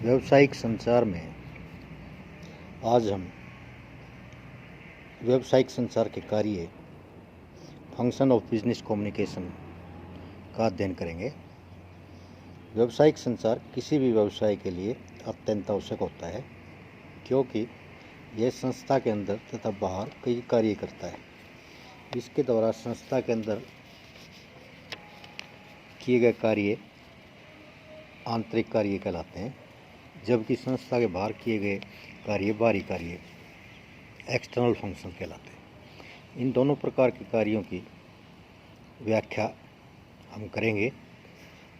व्यावसायिक संचार में आज हम व्यावसायिक संचार के कार्य फंक्शन ऑफ बिजनेस कम्युनिकेशन का अध्ययन करेंगे। व्यावसायिक संचार किसी भी व्यवसाय के लिए अत्यंत आवश्यक होता है, क्योंकि यह संस्था के अंदर तथा बाहर कई कार्य करता है। इसके द्वारा संस्था के अंदर किए गए कार्य आंतरिक कार्य कहलाते हैं, जबकि संस्था के बाहर किए गए कार्य बाहरी कार्य एक्सटर्नल फंक्शन कहलाते हैं। इन दोनों प्रकार के कार्यों की व्याख्या हम करेंगे।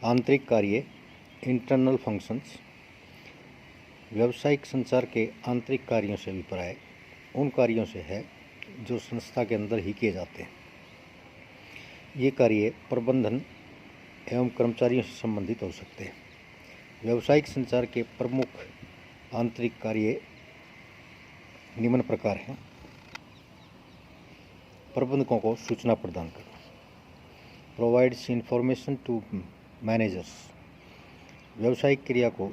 आंतरिक कार्य इंटरनल फंक्शंस। व्यावसायिक संचार के आंतरिक कार्यों से अभिप्राय उन कार्यों से है जो संस्था के अंदर ही किए जाते हैं। ये कार्य प्रबंधन एवं कर्मचारियों से संबंधित हो सकते हैं। व्यावसायिक संचार के प्रमुख आंतरिक कार्य निम्न प्रकार हैं। प्रबंधकों को सूचना प्रदान करना, प्रोवाइड्स इंफॉर्मेशन टू मैनेजर्स। व्यावसायिक क्रिया को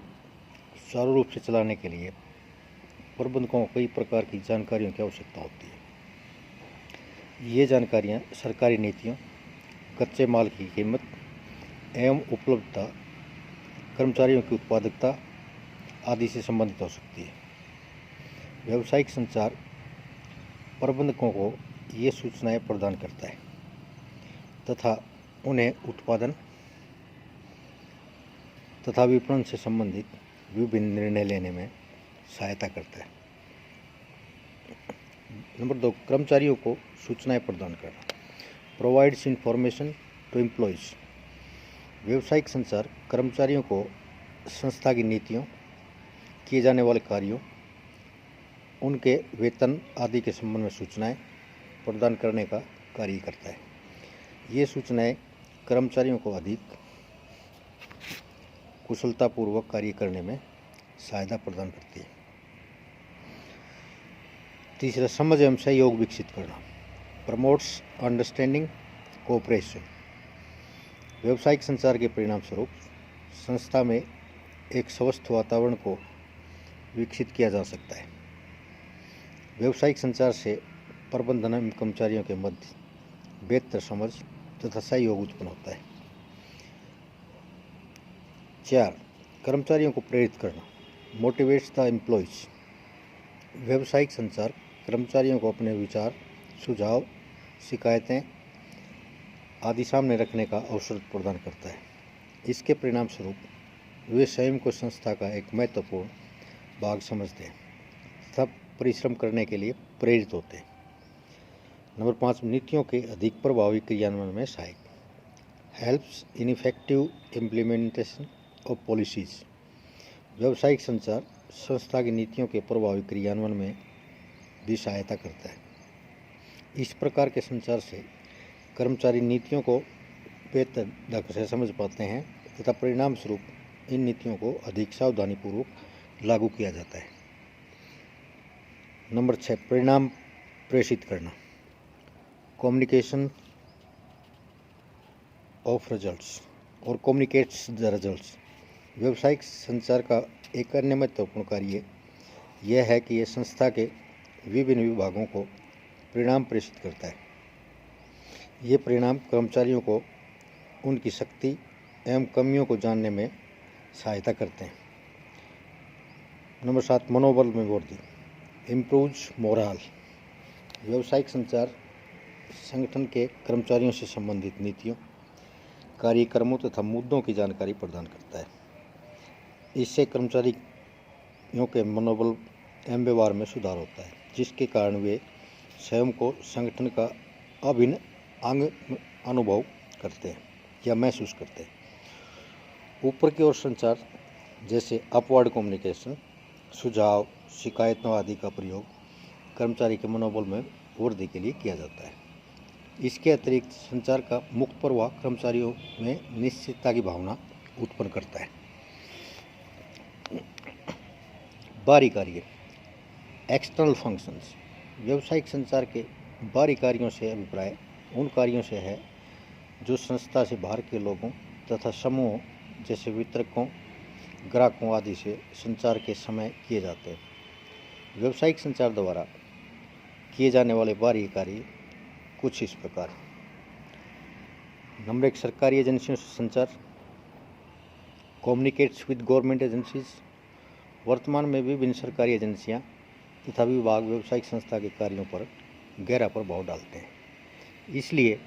सुचारू रूप से चलाने के लिए प्रबंधकों को कई प्रकार की जानकारियों की आवश्यकता होती है। ये जानकारियाँ सरकारी नीतियों, कच्चे माल की कीमत एवं उपलब्धता, कर्मचारियों की उत्पादकता आदि से संबंधित हो सकती है। व्यावसायिक संचार प्रबंधकों को ये सूचनाएं प्रदान करता है तथा उन्हें उत्पादन तथा विपणन से संबंधित विभिन्न निर्णय लेने में सहायता करता है। नंबर 2, कर्मचारियों को सूचनाएं प्रदान करना, प्रोवाइड्स इंफॉर्मेशन टू एम्प्लॉयज़। व्यावसायिक संचार कर्मचारियों को संस्था की नीतियों, किए जाने वाले कार्यों, उनके वेतन आदि के संबंध में सूचनाएं प्रदान करने का कार्य करता है। ये सूचनाएं कर्मचारियों को अधिक कुशलतापूर्वक कार्य करने में सहायता प्रदान करती है। तीसरा, समझ एवं सहयोग विकसित करना, प्रमोट्स अंडरस्टैंडिंग कोऑपरेशन। व्यावसायिक संचार के परिणाम स्वरूप संस्था में एक स्वस्थ वातावरण को विकसित किया जा सकता है। व्यावसायिक संचार से प्रबंधन एवं कर्मचारियों के मध्य बेहतर समझ तथा सहयोग उत्पन्न होता है। 4, कर्मचारियों को प्रेरित करना, मोटिवेट्स द एम्प्लॉयज़। व्यावसायिक संचार कर्मचारियों को अपने विचार, सुझाव, शिकायतें आदि सामने रखने का अवसर प्रदान करता है। इसके परिणाम स्वरूप वे स्वयं को संस्था का एक महत्वपूर्ण भाग समझते हैं तथा परिश्रम करने के लिए प्रेरित होते हैं। नंबर 5, नीतियों के अधिक प्रभावी क्रियान्वयन में सहायक, helps in effective implementation of policies. व्यावसायिक संचार संस्था की नीतियों के प्रभावी क्रियान्वयन में भी सहायता करता है। इस प्रकार के संचार से कर्मचारी नीतियों को बेहतर ढंग से समझ पाते हैं तथा परिणाम स्वरूप इन नीतियों को अधिक सावधानीपूर्वक लागू किया जाता है। नंबर 6, परिणाम प्रेषित करना, कम्युनिकेशन ऑफ रिजल्ट्स और कम्युनिकेट्स द रिजल्ट्स। व्यावसायिक संचार का एक अन्य महत्वपूर्ण कार्य यह है कि यह संस्था के विभिन्न विभागों को परिणाम प्रेषित करता है। ये परिणाम कर्मचारियों को उनकी शक्ति एवं कमियों को जानने में सहायता करते हैं। नंबर 7, मनोबल में वृद्धि, इम्प्रूव्स मोरल। व्यावसायिक संचार संगठन के कर्मचारियों से संबंधित नीतियों, कार्यक्रमों तथा मुद्दों की जानकारी प्रदान करता है। इससे कर्मचारियों के मनोबल एवं व्यवहार में सुधार होता है, जिसके कारण वे स्वयं को संगठन का अभिन्न अंग अनुभव करते हैं या महसूस करते हैं। ऊपर की ओर संचार जैसे अपवर्ड कम्युनिकेशन, सुझाव, शिकायतों आदि का प्रयोग कर्मचारी के मनोबल में वृद्धि के लिए किया जाता है। इसके अतिरिक्त संचार का मुक्त प्रवाह कर्मचारियों में निश्चितता की भावना उत्पन्न करता है। बाहरी कार्य, एक्सटर्नल फंक्शंस। व्यावसायिक संचार के बाहरी कार्यों से अभिप्राय उन कार्यों से है जो संस्था से बाहर के लोगों तथा समूहों जैसे वितरकों, ग्राहकों आदि से संचार के समय किए जाते हैं। व्यावसायिक संचार द्वारा किए जाने वाले बाहरी कार्य कुछ इस प्रकार। नंबर 1, सरकारी एजेंसियों से संचार, कम्युनिकेट्स विद गवर्नमेंट एजेंसीज। वर्तमान में विभिन्न सरकारी एजेंसियां तथा विभाग व्यावसायिक संस्था के कार्यों पर गहरा प्रभाव डालते हैं, इसलिए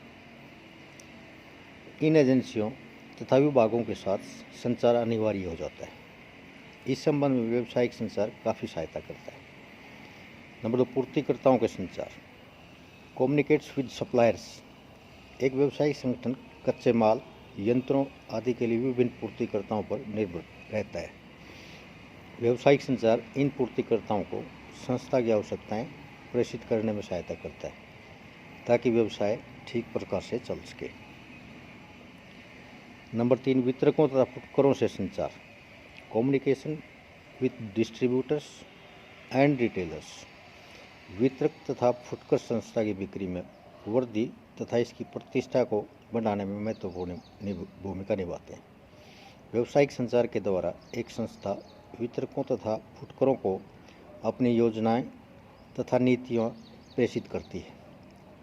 इन एजेंसियों तथा विभागों के साथ संचार अनिवार्य हो जाता है। इस संबंध में व्यावसायिक संचार काफ़ी सहायता करता है। नंबर 2, पूर्तिकर्ताओं के संचार, कम्युनिकेट्स विद सप्लायर्स। एक व्यावसायिक संगठन कच्चे माल, यंत्रों आदि के लिए विभिन्न पूर्तिकर्ताओं पर निर्भर रहता है। व्यावसायिक संचार इन पूर्तिकर्ताओं को संस्था की आवश्यकताएं प्रेषित करने में सहायता करता है ताकि व्यवसाय ठीक प्रकार से चल सके। नंबर 3, वितरकों तथा फुटकरों से संचार, communication with distributors and retailers. वितरक तथा फुटकर संस्था की बिक्री में वृद्धि तथा इसकी प्रतिष्ठा को बढ़ाने में महत्वपूर्ण भूमिका निभाते हैं। व्यावसायिक संचार के द्वारा एक संस्था वितरकों तथा फुटकरों को अपनी योजनाएं तथा नीतियां प्रेषित करती है,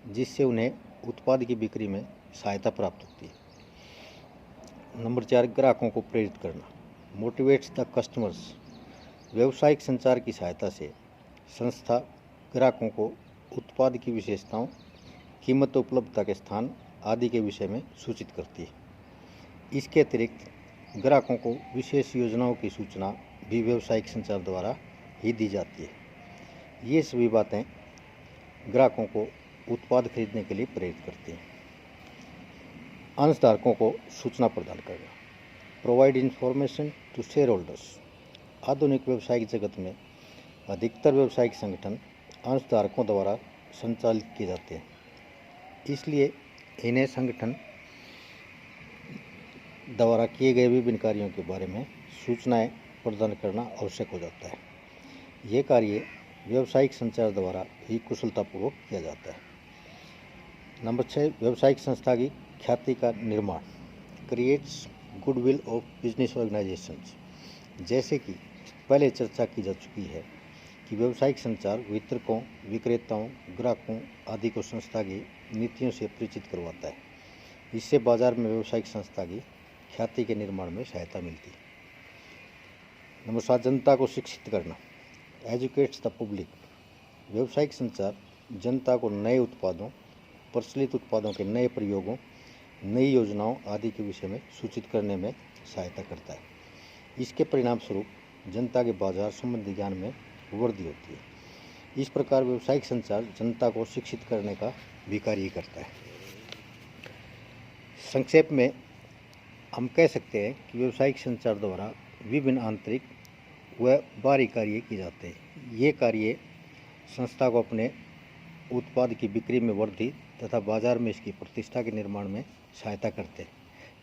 जिससे उन्हें उत्पाद की बिक्री में सहायता प्राप्त होती है। नंबर 4, ग्राहकों को प्रेरित करना, मोटिवेट्स द कस्टमर्स। व्यावसायिक संचार की सहायता से संस्था ग्राहकों को उत्पाद की विशेषताओं, कीमत, उपलब्धता के स्थान आदि के विषय में सूचित करती है। इसके अतिरिक्त ग्राहकों को विशेष योजनाओं की सूचना भी व्यावसायिक संचार द्वारा ही दी जाती है। ये सभी बातें ग्राहकों को उत्पाद खरीदने के लिए प्रेरित करती हैं। अंशधारकों को सूचना प्रदान करना, provide information to shareholders. आधुनिक व्यावसायिक जगत में अधिकतर व्यावसायिक संगठन अंशधारकों द्वारा संचालित किए जाते हैं, इसलिए इन्हें संगठन द्वारा किए गए विभिन्न कार्यों के बारे में सूचनाएं प्रदान करना आवश्यक हो जाता है। यह कार्य व्यावसायिक संचार द्वारा ही कुशलतापूर्वक किया जाता है। नंबर 6, व्यावसायिक संस्था की ख्याति का निर्माण, creates goodwill of business organisations. जैसे कि पहले चर्चा की जा चुकी है कि व्यावसायिक संचार वितरकों, विक्रेताओं, ग्राहकों आदि को संस्था की नीतियों से परिचित करवाता है। इससे बाजार में व्यावसायिक संस्था की ख्याति के निर्माण में सहायता मिलती है। नंबर 7, जनता को शिक्षित करना, एजुकेट्स द पब्लिक। व्यावसायिक संचार जनता को नए उत्पादों, प्रचलित उत्पादों के नए प्रयोगों, नई योजनाओं आदि के विषय में सूचित करने में सहायता करता है। इसके परिणाम स्वरूप जनता के बाजार संबंधी ज्ञान में वृद्धि होती है। इस प्रकार व्यावसायिक संचार जनता को शिक्षित करने का भी कार्य करता है। संक्षेप में हम कह सकते हैं कि व्यावसायिक संचार द्वारा विभिन्न आंतरिक व बाहरी कार्य किए जाते हैं। ये कार्य संस्था को अपने उत्पाद की बिक्री में वृद्धि तथा बाजार में इसकी प्रतिष्ठा के निर्माण में सहायता करते हैं।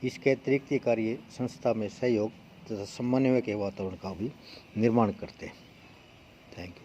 इसके अतिरिक्त ये कार्य संस्था में सहयोग तथा समन्वय के वातावरण का भी निर्माण करते हैं। Thank you.